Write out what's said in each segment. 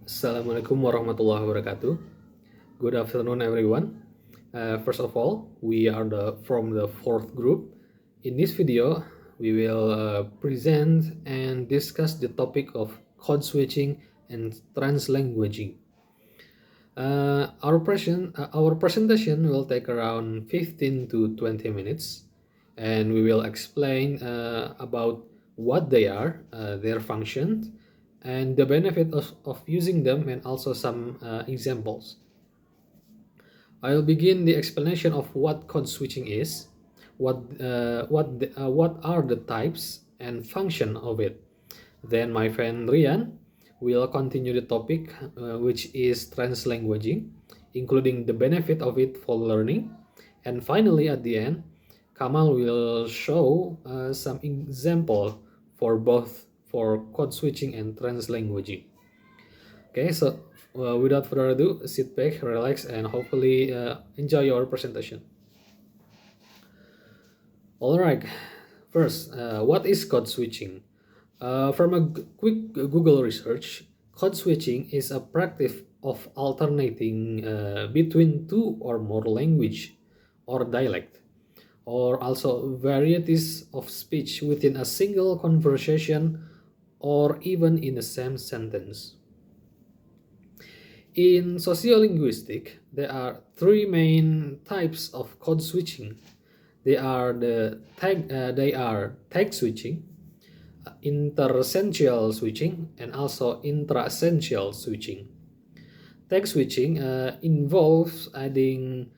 Assalamualaikum warahmatullahi wabarakatuh. Good afternoon, everyone. First of all, we are from the fourth group. In this video, we will present and discuss the topic of code switching and translanguaging. Our presentation will take around 15 to 20 minutes, and we will explain about what they are, their functions, and the benefit of using them, and also some examples. I'll begin the explanation of what code switching is, what are the types and function of it. Then my friend Rian will continue the topic, which is translanguaging, including the benefit of it for learning. And finally, at the end, Kamal will show some example for both for code switching and translanguaging. Okay, so without further ado, sit back, relax, and hopefully enjoy your presentation. All right, first, what is code switching? From a quick Google research, code switching is a practice of alternating between two or more language or dialect, or also varieties of speech within a single conversation or even in the same sentence. In sociolinguistic, there are three main types of code switching. They are tag switching, interessential switching, and also intra-essential switching. Tag switching involve adding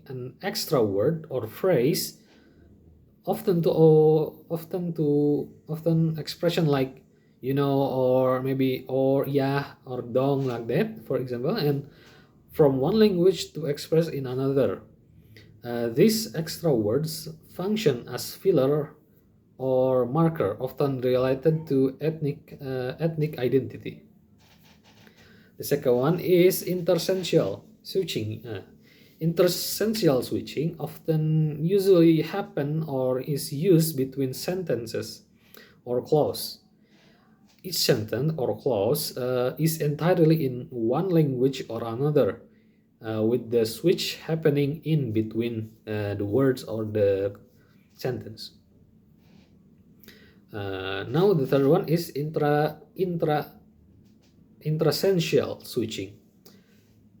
an extra word or phrase, often expression like or maybe or yeah or dong, like that, for example, and from one language to express in another. These extra words function as filler or marker, often related to ethnic identity. The second one is interessential switching. Interessential switching often usually happen or is used between sentences or clause. Each sentence or clause is entirely in one language or another, with the switch happening in between the words or the sentence. Now the third one is intraessential switching.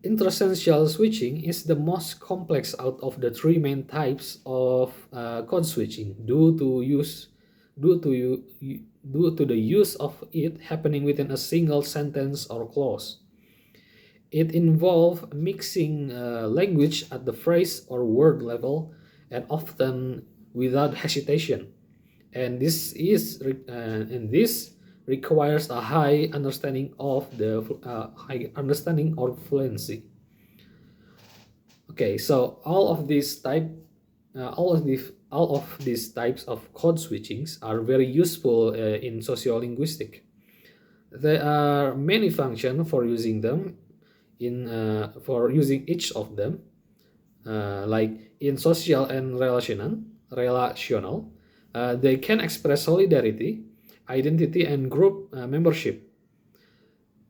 Intraessential switching is the most complex out of the three main types of code switching due to you, due to the use of it happening within a single sentence or clause. It involves mixing language at the phrase or word level, and often without hesitation. And this requires a high understanding of fluency. Okay, so all of these types of code switchings are very useful in sociolinguistic. There are many functions for using them for using each of them, like in social and relational. They can express solidarity, identity, and group membership.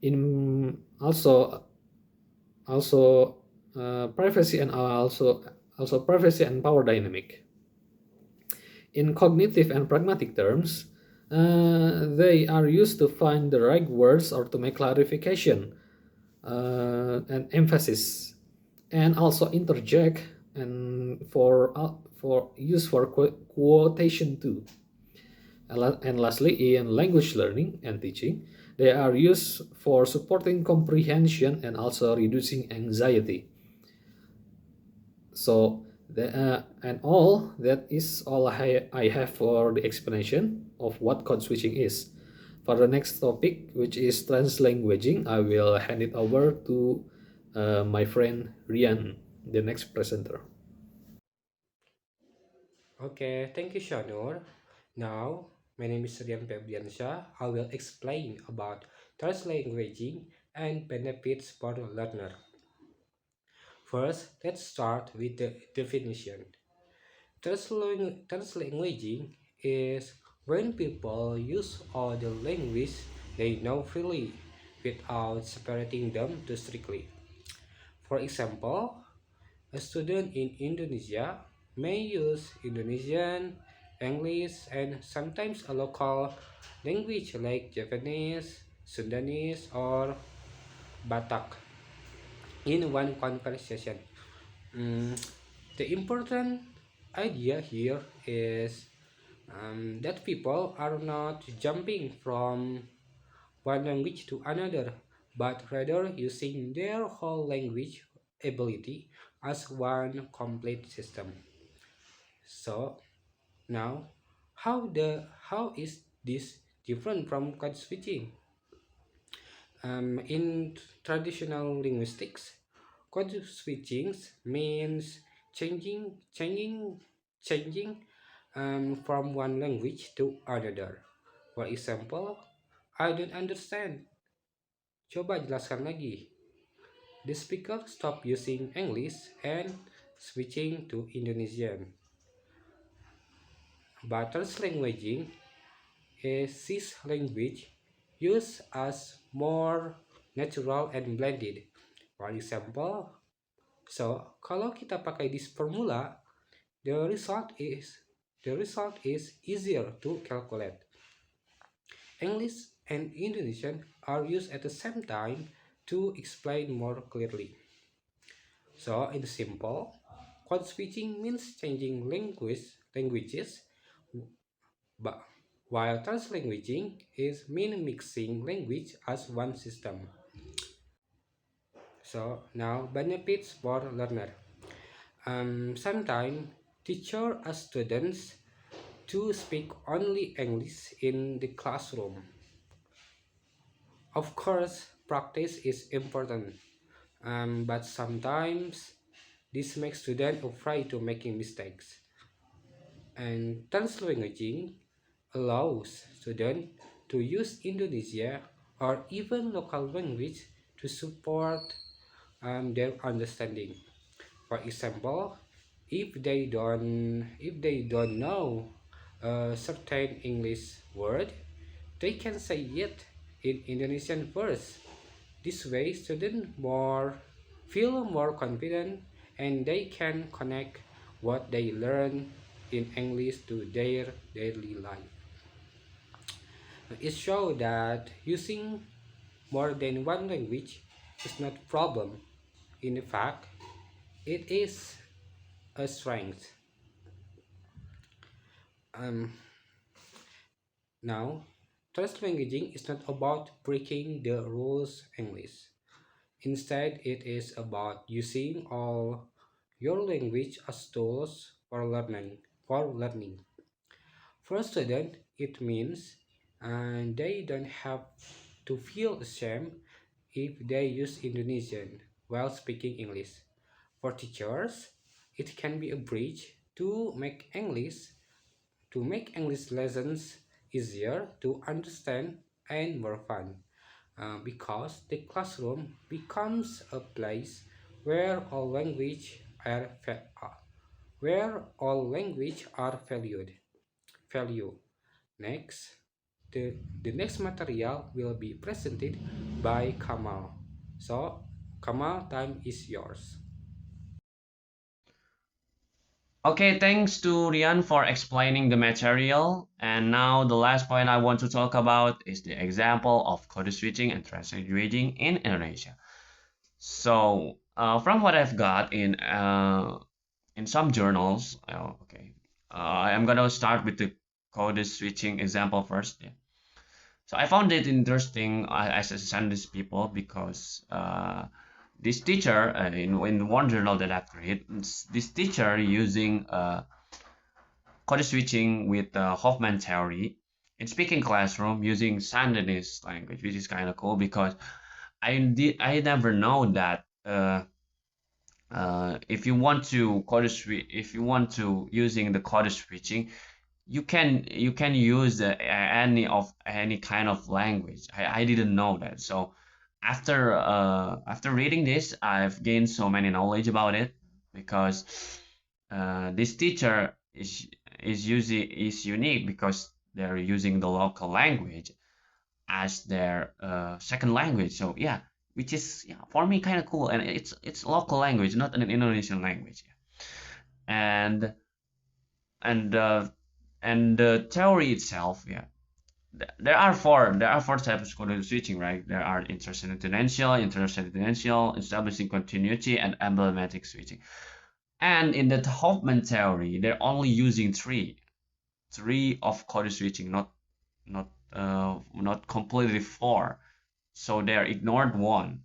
In also privacy and also privacy and power dynamic. In cognitive and pragmatic terms, they are used to find the right words or to make clarification and emphasis, and also interject, and for use for quotation too. And lastly, in language learning and teaching, they are used for supporting comprehension and also reducing anxiety. So, and all that is all I have for the explanation of what code switching is. For the next topic, which is translanguaging, I will hand it over to my friend Rian, the next presenter. Okay, thank you, Shanur. Now, my name is Rian Febriansyah. I will explain about translanguaging and benefits for the learner. First, let's start with the definition. Translanguaging is when people use other language they know freely without separating them too strictly. For example, a student in Indonesia may use Indonesian, English, and sometimes a local language like Japanese, Sundanese, or Batak in one conversation. Mm, the important idea here is that people are not jumping from one language to another, but rather using their whole language ability as one complete system. So now, how is this different from code switching? In traditional linguistics, code switching means changing from one language to another. For example, I don't understand. Coba jelaskan lagi. The speaker stop using English and switching to Indonesian. But translanguaging is this language used as more natural and blended. For example, so kalau kita pakai this formula, the result is easier to calculate. English and Indonesian are used at the same time to explain more clearly. So in simple, code switching means changing languages, but while translanguaging is mean mixing language as one system. So now benefits for learner. Sometimes teacher ask students to speak only English in the classroom. Of course, practice is important, but sometimes this makes students afraid to making mistakes. And translanguaging allows students to use Indonesia or even local language to support their understanding. For example, if they don't know a certain English word, they can say it in Indonesian first. This way, students more feel more confident and they can connect what they learn in English to their daily life. It shows that using more than one language is not a problem. In fact, it is a strength. Um, Now, translanguaging is not about breaking the rules English. Instead, it is about using all your language as tools for learning. For a student, it means they don't have to feel ashamed if they use Indonesian while speaking English. For teachers, it can be a bridge to make English lessons easier to understand and more fun, because the classroom becomes a place where all language are valued. Value. Next, the next material will be presented by Kamal. So, Kamal, time is yours. Okay, thanks to Rian for explaining the material. And now the last point I want to talk about is the example of code switching and translanguaging in Indonesia. So, from what I've got in some journals, I'm gonna start with the code switching example first. Yeah. So I found it interesting as a Sandwich people because this teacher in one journal that I've read, this teacher using code switching with Hoffman theory in speaking classroom using Sandinese language, which is kind of cool because I never know that if you want to if you want to using the code switching, you can use any kind of language. I didn't know that. So after reading this, I've gained so many knowledge about it because this teacher is unique because they're using the local language. as their second language. So yeah, which is, yeah, for me kind of cool, and it's local language, not an Indonesian language. And and uh, and the theory itself, yeah, there are four types of code switching, right? There are intersentential, establishing continuity, and emblematic switching. And in the Hoffman theory, they're only using three of code switching, not completely four. So they're ignored one.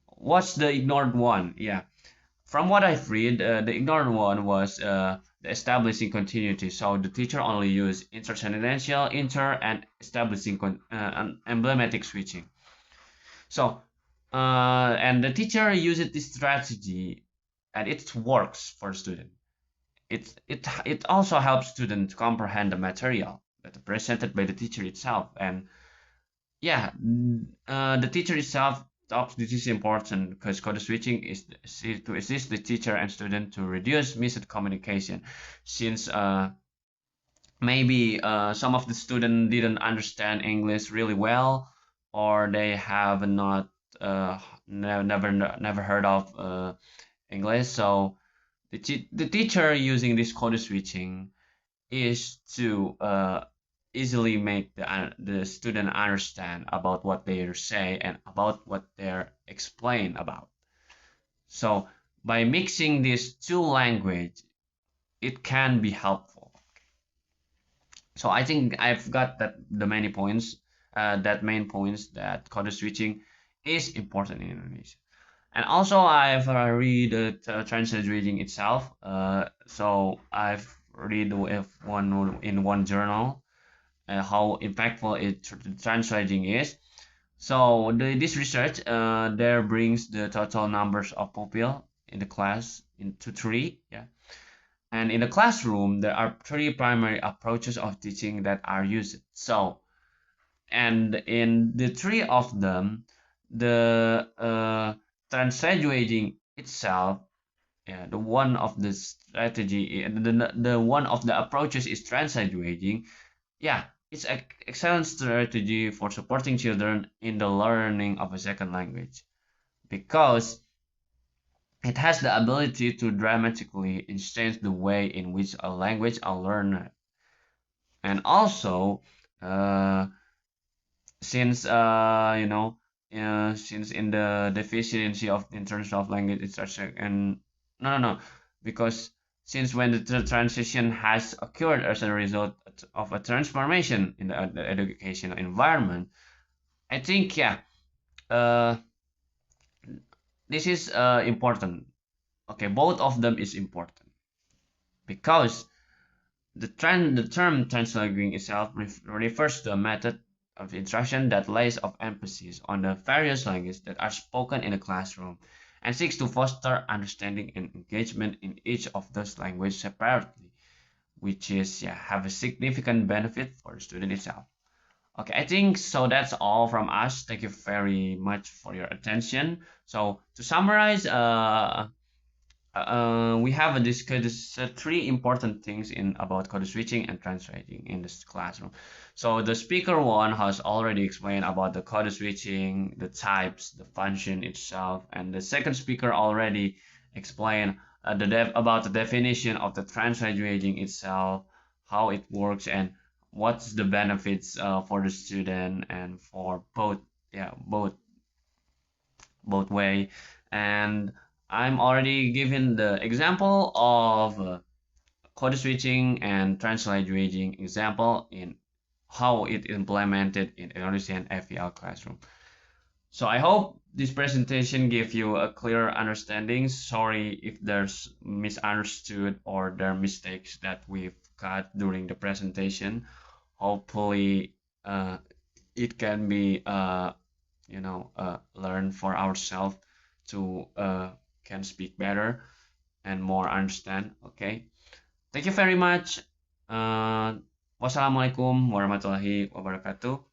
What's the ignored one? Yeah, from what I've read, the ignored one was the establishing continuity. So the teacher only used intersentential, and establishing emblematic switching. So and the teacher uses this strategy, and it works for student. It also helps students comprehend the material that presented by the teacher itself. And yeah, the teacher itself talks. This is important because code switching is to assist the teacher and student to reduce missed communication, since maybe some of the student didn't understand English really well, or they have not never heard of English. So the teacher using this code switching is to easily make the student understand about what they say and about what they're explain about. So by mixing these two language, it can be helpful. So I think I've got the many points, that main points that code switching is important in Indonesia. And also I've read the translating itself. So I've read with one in one journal how impactful translating is. So this research there brings the total numbers of pupil in the class into three. Yeah. And in the classroom, there are three primary approaches of teaching that are used. So, and in the three of them, the translating itself, yeah, the one of the strategy, the one of the approaches is translating. Yeah, it's an excellent strategy for supporting children in the learning of a second language, because it has the ability to dramatically change the way in which a language are learned. And also, uh, since since in the deficiency of in terms of language instruction, and no, because since when the transition has occurred as a result of a transformation in the educational environment, I think, yeah, uh, this is important. Okay, both of them is important, because the term translanguaging itself refers to a method of instruction that lays of emphasis on the various languages that are spoken in the classroom and seeks to foster understanding and engagement in each of those languages separately, which is, yeah, have a significant benefit for the student itself. Okay, I think so. That's all from us. Thank you very much for your attention. So to summarize, we have discussed three important things in about code switching and translating in this classroom. So the speaker one has already explained about the code switching, the types, the function itself, and the second speaker already explained about the definition of the translating itself, how it works, and what's the benefits for the student and for both, yeah, both way. And I'm already given the example of code switching and translating example in how it implemented in Indonesian FEL classroom. So I hope this presentation gave you a clear understanding. Sorry if there's misunderstood or there are mistakes that we've got during the presentation. Hopefully it can be learn for ourselves to can speak better and more understand. Okay, thank you very much. Wassalamualaikum warahmatullahi wabarakatuh.